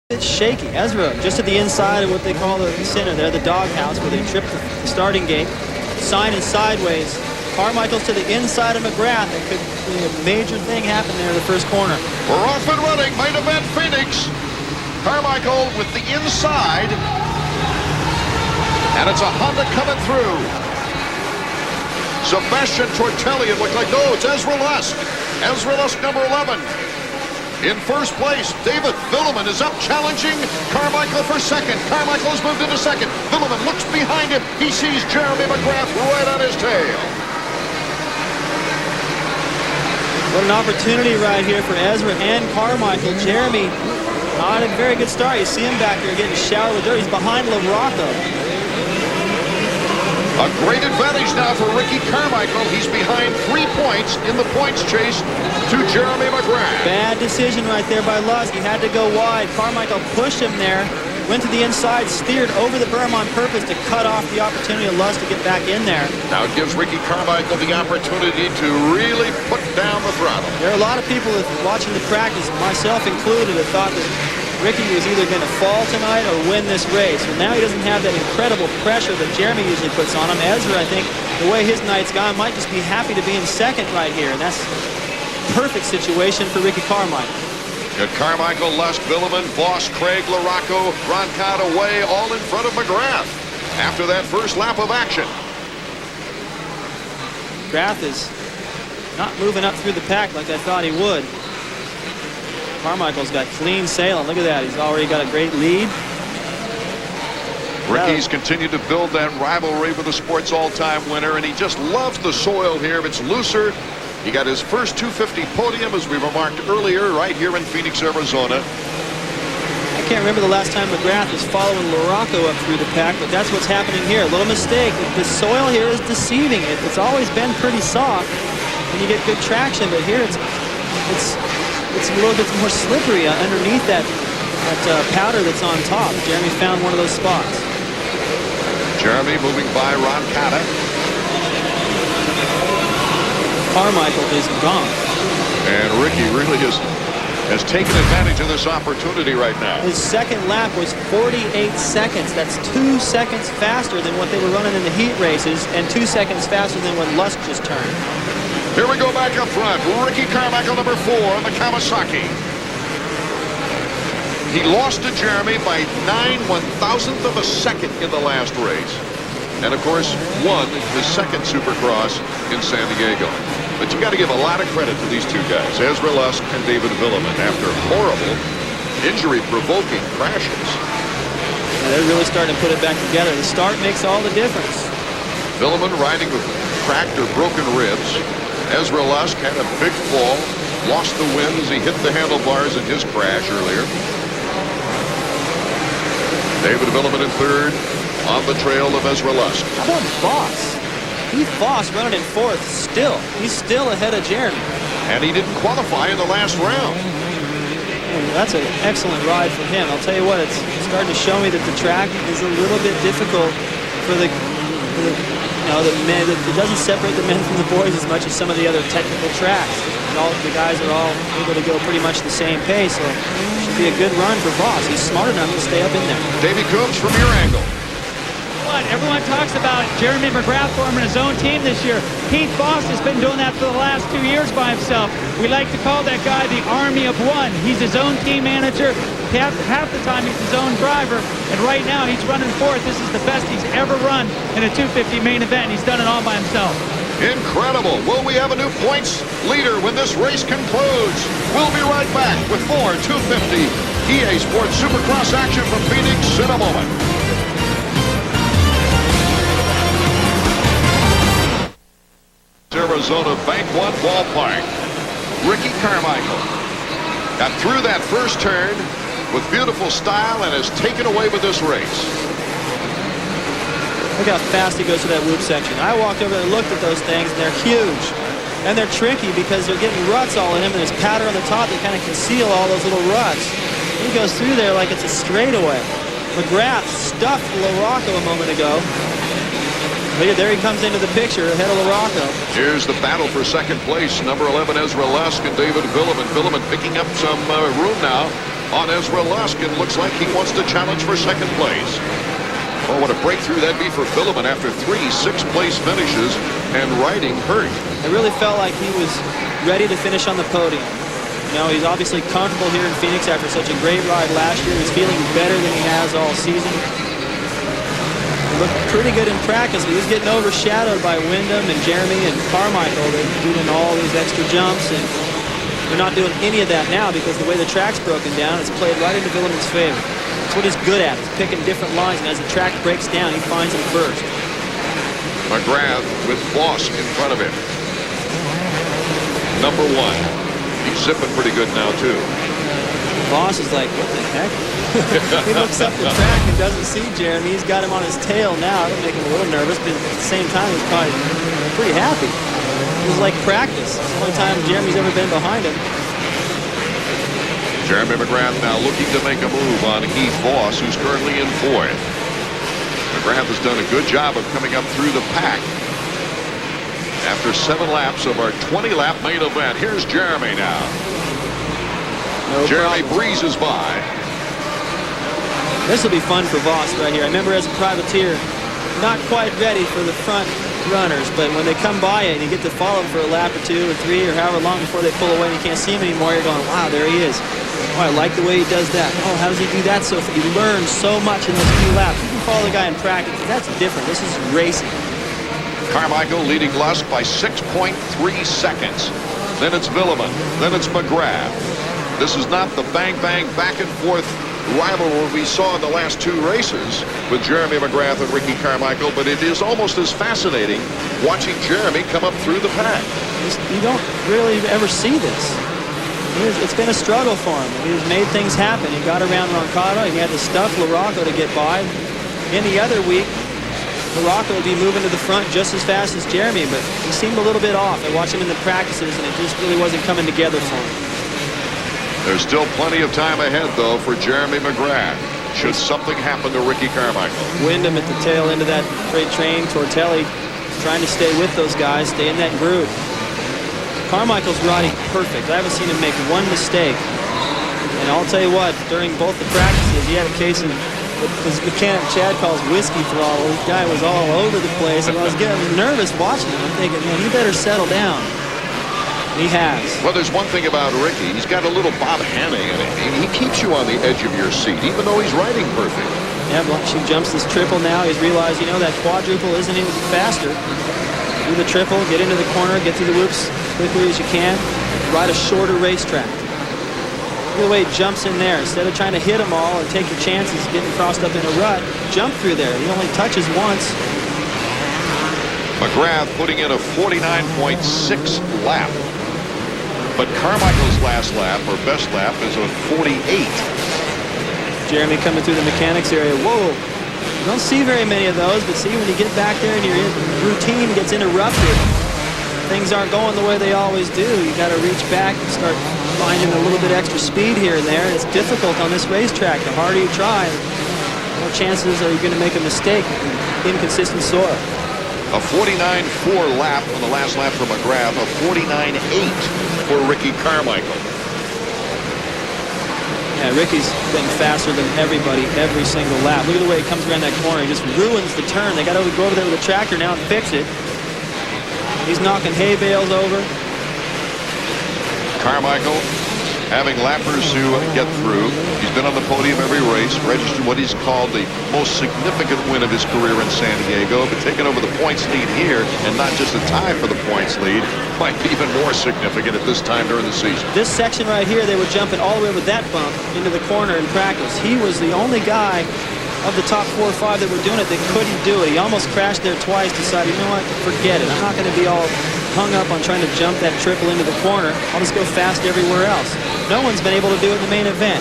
It's shaky. Ezra just at the inside of what they call the center there, the doghouse, where they trip the starting gate. Sign is sideways. Carmichael's to the inside of McGrath. It could be a major thing happen there in the first corner. We're off and running. Main event Phoenix. Carmichael with the inside. And it's a Honda coming through. Sebastian Tortelli, it looked like, no, it's Ezra Lusk. Ezra Lusk, number 11. In first place, David Vuillemin is up challenging Carmichael for second. Carmichael has moved into second. Vuillemin looks behind him. He sees Jeremy McGrath right on his tail. What an opportunity right here for Ezra and Carmichael. Jeremy, not a very good start. You see him back there getting showered with dirt. He's behind LaRocco. A great advantage now for Ricky Carmichael. He's behind 3 points in the points chase to Jeremy McGrath. Bad decision right there by Lusk. He had to go wide. Carmichael pushed him there, went to the inside, steered over the berm on purpose to cut off the opportunity of Lusk to get back in there. Now it gives Ricky Carmichael the opportunity to really put down the throttle. There are a lot of people watching the practice, myself included, that thought that Ricky was either going to fall tonight or win this race. Well, now he doesn't have that incredible pressure that Jeremy usually puts on him. Ezra, I think, the way his night's gone, might just be happy to be in second right here. And that's a perfect situation for Ricky Carmichael. Got Carmichael, Lusk, Vuillemin, Voss, Craig, LaRocco, Roncott away, all in front of McGrath after that first lap of action. McGrath is not moving up through the pack like I thought he would. Carmichael's got clean sailing. Look at that. He's already got a great lead. Ricky's continued to build that rivalry with the sports all-time winner, and he just loves the soil here. If it's looser, he got his first 250 podium, as we remarked earlier, right here in Phoenix, Arizona. I can't remember the last time McGrath was following LaRocco up through the pack, but that's what's happening here. A little mistake. The soil here is deceiving. It's always been pretty soft, and you get good traction, but here it's a little bit more slippery underneath that powder that's on top. Jeremy found one of those spots. Jeremy moving by Roncott. Carmichael is gone. And Ricky really has taken advantage of this opportunity right now. His second lap was 48 seconds. That's 2 seconds faster than what they were running in the heat races, and 2 seconds faster than when Lusk just turned. Here we go back up front. Ricky Carmichael, number 4 on the Kawasaki. He lost to Jeremy by 9/1000th of a second in the last race. And, of course, won his second Supercross in San Diego. But you got to give a lot of credit to these two guys, Ezra Lusk and David Vuillemin, after horrible, injury-provoking crashes. Yeah, they're really starting to put it back together. The start makes all the difference. Vuillemin riding with cracked or broken ribs. Ezra Lusk had a big fall, lost the wind as he hit the handlebars in his crash earlier. David Vuillemin in third on the trail of Ezra Lusk. How about Voss? Heath Voss running in fourth still. He's still ahead of Jeremy. And he didn't qualify in the last round. That's an excellent ride for him. I'll tell you what, it's starting to show me that the track is a little bit difficult for the men. It doesn't separate the men from the boys as much as some of the other technical tracks. The guys are all able to go pretty much the same pace, so it should be a good run for Voss. He's smart enough to stay up in there. Davey Coombs from your angle. Everyone talks about Jeremy McGrath forming his own team this year. Heath Voss has been doing that for the last 2 years by himself. We like to call that guy the Army of One. He's his own team manager. Half the time he's his own driver, and right now he's running fourth. This is the best he's ever run in a 250 main event. He's done it all by himself. Incredible. Will we have a new points leader when this race concludes? We'll be right back with more 250 EA Sports Supercross action from Phoenix in a moment. Arizona Bank One Ballpark. Ricky Carmichael got through that first turn with beautiful style and has taken away with this race. Look how fast he goes to that whoop section. I walked over there and looked at those things, and they're huge. And they're tricky because they're getting ruts all in him, and there's powder on the top that kind of conceal all those little ruts. He goes through there like it's a straightaway. McGrath stuffed LaRocco a moment ago. There he comes into the picture ahead of LaRocco. Here's the battle for second place. Number 11, Ezra Lusk and David Vuillemin. Vuillemin picking up some room now on Ezra Lusk, and looks like he wants to challenge for second place. Oh, what a breakthrough that'd be for Villeman after 3 sixth-place finishes and riding hurt. I really felt like he was ready to finish on the podium. You know, he's obviously comfortable here in Phoenix after such a great ride last year. He's feeling better than he has all season. He looked pretty good in practice, but he was getting overshadowed by Wyndham and Jeremy and Carmichael. They're doing all these extra jumps, and they're not doing any of that now because the way the track's broken down, it's played right into Villeman's favor. That's what he's good at. He's picking different lines, and as the track breaks down, he finds them first. McGrath with Voss in front of him. Number 1. He's zipping pretty good now, too. Voss is like, what the heck? He looks up the track and doesn't see Jeremy. He's got him on his tail now. It'll make him a little nervous, but at the same time, he's probably pretty happy. It was like practice. It's the only time Jeremy's ever been behind him. Jeremy McGrath now looking to make a move on Heath Voss, who's currently in 4th. McGrath has done a good job of coming up through the pack. After 7 laps of our 20-lap main event, here's Jeremy now. No Jeremy problem. breezes by. This will be fun for Voss right here. I remember as a privateer, not quite ready for the front runners, but when they come by it and you get to follow them for a lap or 2 or 3 or however long before they pull away and you can't see him anymore, you're going, wow, there he is. Oh, I like the way he does that. Oh, how does he do that? So you learn so much in those few laps. You can follow the guy in practice, but that's different. This is racing. Carmichael leading Lusk by 6.3 seconds. Then it's Villeman. Then it's McGrath. This is not the bang-bang back-and-forth rivalry we saw in the last 2 races with Jeremy McGrath and Ricky Carmichael, but it is almost as fascinating watching Jeremy come up through the pack. You don't really ever see this. It's been a struggle for him. He's made things happen. He got around Roncada. He had to stuff LaRocco to get by. Any other week, LaRocco would be moving to the front just as fast as Jeremy, but he seemed a little bit off. I watched him in the practices, and it just really wasn't coming together for him. There's still plenty of time ahead, though, for Jeremy McGrath, should something happen to Ricky Carmichael. Wyndham at the tail end of that freight train. Tortelli trying to stay with those guys, stay in that groove. Carmichael's riding perfect. I haven't seen him make one mistake. And I'll tell you what, during both the practices, he had a case of what his mechanic Chad calls whiskey throttle. This guy was all over the place, and I was getting nervous watching him. I'm thinking, man, he better settle down. He has. Well, there's one thing about Ricky. He's got a little Bob Hanning in him. He keeps you on the edge of your seat, even though he's riding perfect. Yeah, but she jumps this triple now. He's realized, you know, that quadruple isn't even faster. Do the triple, get into the corner, get through the whoops quickly as you can. Ride a shorter racetrack. Look at the way he jumps in there. Instead of trying to hit them all and take your chances getting crossed up in a rut, jump through there. He only touches once. McGrath putting in a 49.6 lap. But Carmichael's last lap, or best lap, is a 48. Jeremy coming through the mechanics area. Whoa. You don't see very many of those, but see, when you get back there and your routine gets interrupted, things aren't going the way they always do. You got to reach back and start finding a little bit extra speed here and there. It's difficult on this racetrack. The harder you try, the more chances are you going to make a mistake in inconsistent soil. A 49.4 lap on the last lap for McGrath, a 49.8 for Ricky Carmichael. Yeah, Ricky's been faster than everybody every single lap. Look at the way he comes around that corner. He just ruins the turn. They got to go over there with a tractor now and fix it. He's knocking hay bales over. Carmichael having lappers who get through. He's been on the podium every race, registered what he's called the most significant win of his career in San Diego, but taking over the points lead here, and not just a tie for the points lead, might be even more significant at this time during the season. This section right here, they were jumping all the way with that bump into the corner in practice. He was the only guy of the top 4 or 5 that were doing it that couldn't do it. He almost crashed there twice, decided, you know what, forget it. I'm not going to be all hung up on trying to jump that triple into the corner. I'll just go fast everywhere else. No one's been able to do it in the main event.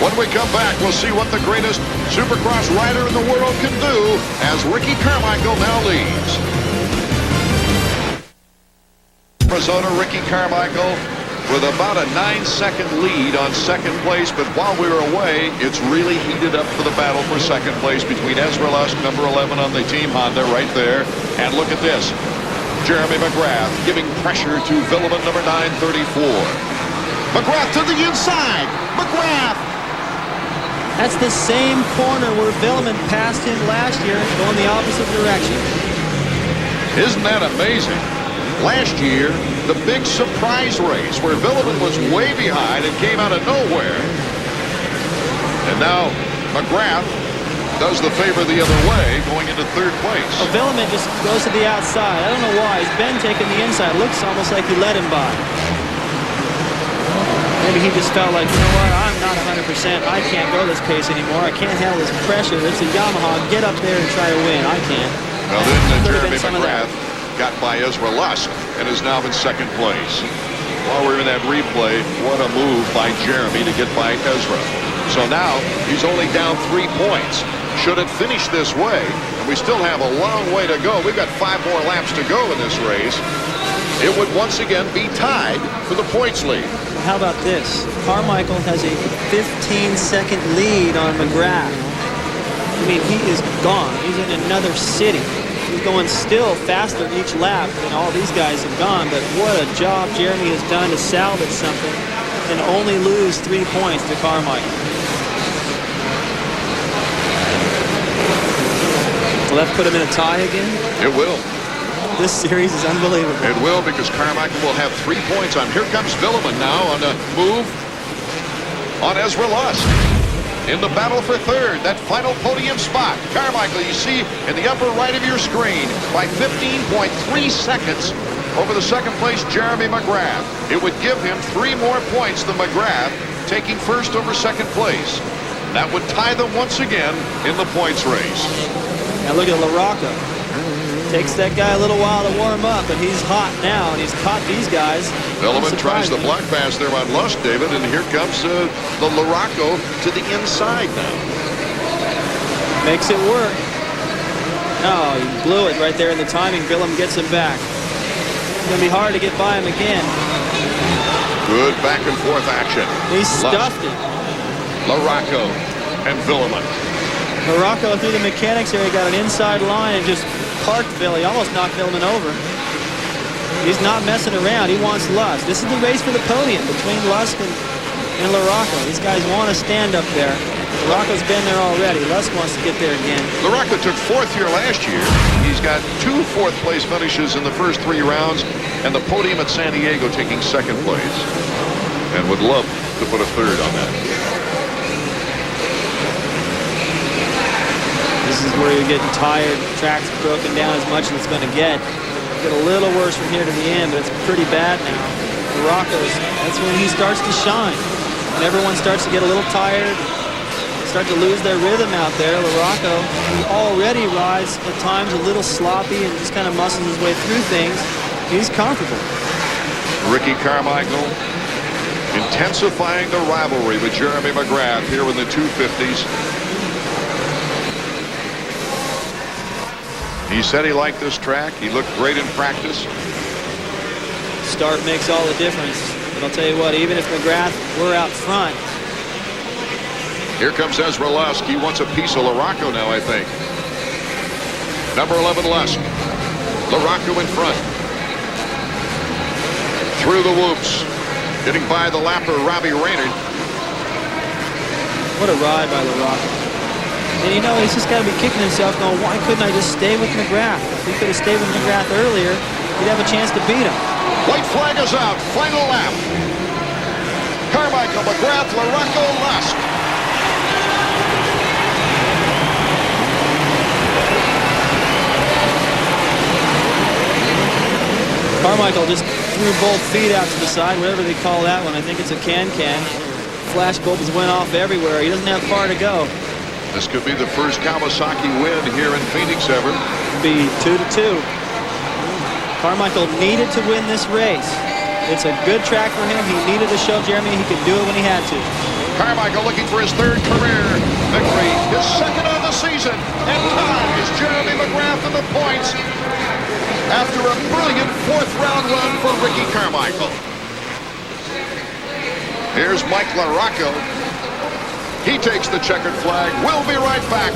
When we come back, we'll see what the greatest Supercross rider in the world can do as Ricky Carmichael now leads. Arizona, Ricky Carmichael with about a 9-second lead on second place, but while we were away, it's really heated up for the battle for second place between Ezra Lusk, number 11 on the Team Honda, right there. And look at this. Jeremy McGrath giving pressure to Villeman, number 934. McGrath to the inside. McGrath. That's the same corner where Villeman passed him last year, going the opposite direction. Isn't that amazing? Last year, the big surprise race where Villeman was way behind and came out of nowhere. And now McGrath does the favor the other way, going into third place. Oh, Villeman just goes to the outside. I don't know why. He's been taking the inside. Looks almost like he let him by. Maybe he just felt like, you know what, I'm not 100%. I can't go this pace anymore. I can't handle this pressure. It's a Yamaha. Get up there and try to win. I can't. Well, then Jeremy some of McGrath got by Ezra Lusk and is now in second place. While we're in that replay, what a move by Jeremy to get by Ezra. So now he's only down 3 points. Should it finish this way, and we still have a long way to go, we've got 5 more laps to go in this race, it would once again be tied for the points lead. How about this? Carmichael has a 15-second lead on McGrath. I mean, he is gone. He's in another city. He's going still faster each lap than all these guys have gone, but what a job Jeremy has done to salvage something and only lose 3 points to Carmichael. Will that put him in a tie again? It will. This series is unbelievable. It will, because Carmichael will have 3 points on. Here comes Villeman now on a move on Ezra Lusk. In the battle for third, that final podium spot. Carmichael, you see in the upper right of your screen, by 15.3 seconds over the second place Jeremy McGrath. It would give him 3 more points than McGrath, taking first over second place. That would tie them once again in the points race. Now look at LaRocco. Takes that guy a little while to warm up, but he's hot now, and he's caught these guys. Villeman tries the block pass there on Lusk, David, and here comes the LaRocco to the inside now. Makes it work. Oh, he blew it right there in the timing. Villeman gets him back. It's going to be hard to get by him again. Good back and forth action. He stuffed it. LaRocco and Villeman. LaRocco through the mechanics area got an inside line and just parked Bill. He almost knocked Villeman over. He's not messing around. He wants Lusk. This is the race for the podium between Lusk and LaRocco. These guys want to stand up there. LaRocco's been there already. Lusk wants to get there again. LaRocco took 4th here last year. He's got 2 4th-place finishes in the first 3 rounds, and the podium at San Diego taking 2nd place. And would love to put a 3rd on that. This is where you're getting tired. Track's broken down as much as it's going to get. Get a little worse from here to the end, but it's pretty bad now. LaRocco's, that's when he starts to shine. When everyone starts to get a little tired, start to lose their rhythm out there. LaRocco, who already rides at times a little sloppy and just kind of muscles his way through things, he's comfortable. Ricky Carmichael intensifying the rivalry with Jeremy McGrath here in the 250s. He said he liked this track. He looked great in practice. Start makes all the difference. But I'll tell you what, even if McGrath were out front. Here comes Ezra Lusk. He wants a piece of LaRocco now, I think. Number 11, Lusk. LaRocco in front. Through the whoops. Getting by the lapper, Robbie Raynard. What a ride by LaRocco. And you know, he's just got to be kicking himself going, why couldn't I just stay with McGrath? If he could have stayed with McGrath earlier, he'd have a chance to beat him. White flag is out. Final lap. Carmichael, McGrath, LaRocco, Lusk. Carmichael just threw both feet out to the side, whatever they call that one. I think it's a can-can. Flash bulbs went off everywhere. He doesn't have far to go. This could be the first Kawasaki win here in Phoenix ever. It'll be 2-2. Carmichael needed to win this race. It's a good track for him. He needed to show Jeremy he could do it when he had to. Carmichael looking for his 3rd career victory, his 2nd of the season, and ties Jeremy McGrath in the points after a brilliant 4th-round run for Ricky Carmichael. Here's Mike LaRocco. He takes the checkered flag. We'll be right back.